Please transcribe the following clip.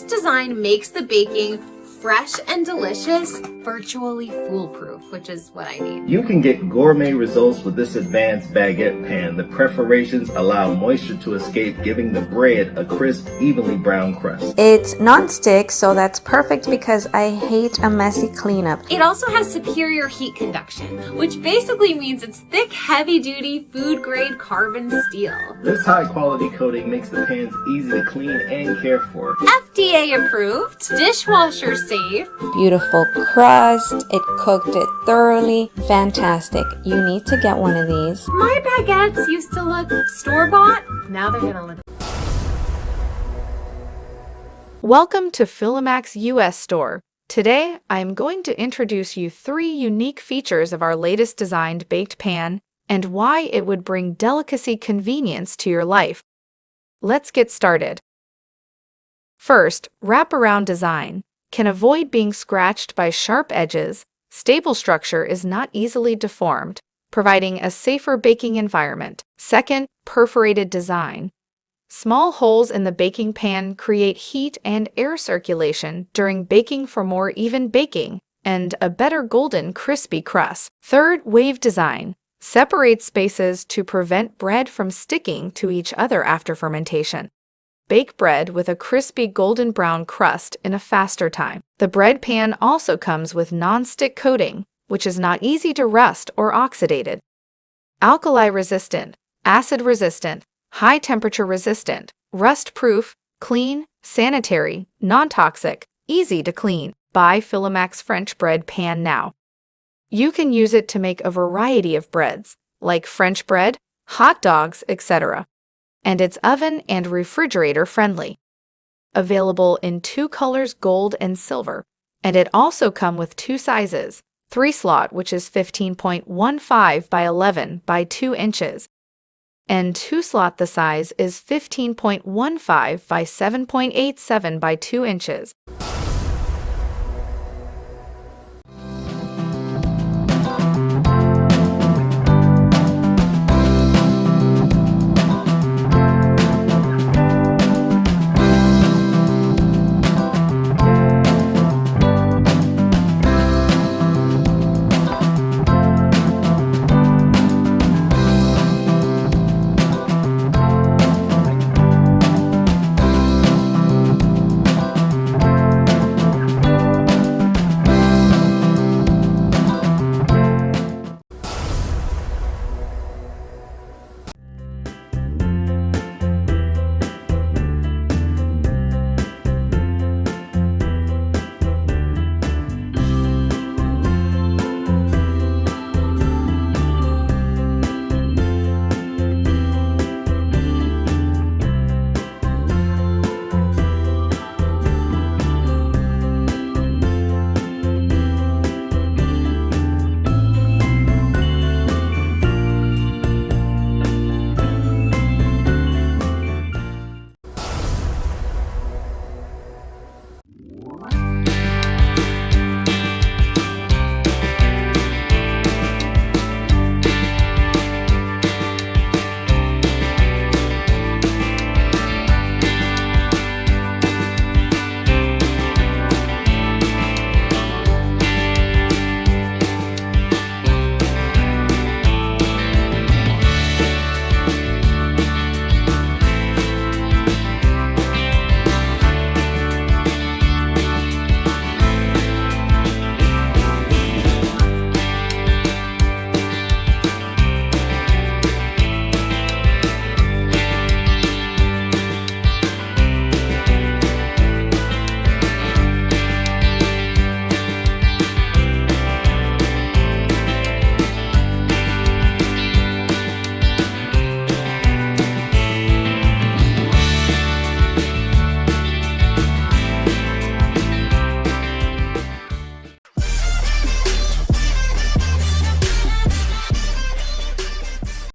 design makes the baking fresh and delicious, virtually foolproof, which is what I need. You can get gourmet results with this advanced baguette pan. The perforations allow moisture to escape, giving the bread a crisp, evenly brown crust. It's non-stick, so that's perfect because I hate a messy cleanup. It also has superior heat conduction, which basically means it's thick, heavy-duty, food-grade carbon steel. This high-quality coating makes the pans easy to clean and care for. FDA approved, dishwasher safe. Beautiful crust. It cooked it thoroughly. Fantastic. You need to get one of these. My baguettes used to look store-bought. Now they're gonna look... Welcome to Fulimax US store. Today, I am going to introduce you 3 unique features of our latest designed baked pan and why it would bring delicacy convenience to your life. Let's get started. First, wraparound design. Can avoid being scratched by sharp edges. Stable structure is not easily deformed, providing a safer baking environment. Second, perforated design. Small holes in the baking pan create heat and air circulation during baking for more even baking and a better golden, crispy crust. Third, wave design. Separates spaces to prevent bread from sticking to each other after fermentation. Bake bread with a crispy golden brown crust in a faster time. The bread pan also comes with non-stick coating, which is not easy to rust or oxidated. Alkali resistant, acid resistant, high temperature resistant, rust proof, clean, sanitary, non-toxic, easy to clean. Buy Fulimax French bread pan now. You can use it to make a variety of breads, like French bread, hot dogs, etc. And it's oven and refrigerator friendly. Available in 2 colors, gold and silver. And it also comes with 2 sizes, 3 slot, which is 15.15 by 11 by 2 inches, and 2 slot, the size is 15.15 by 7.87 by 2 inches.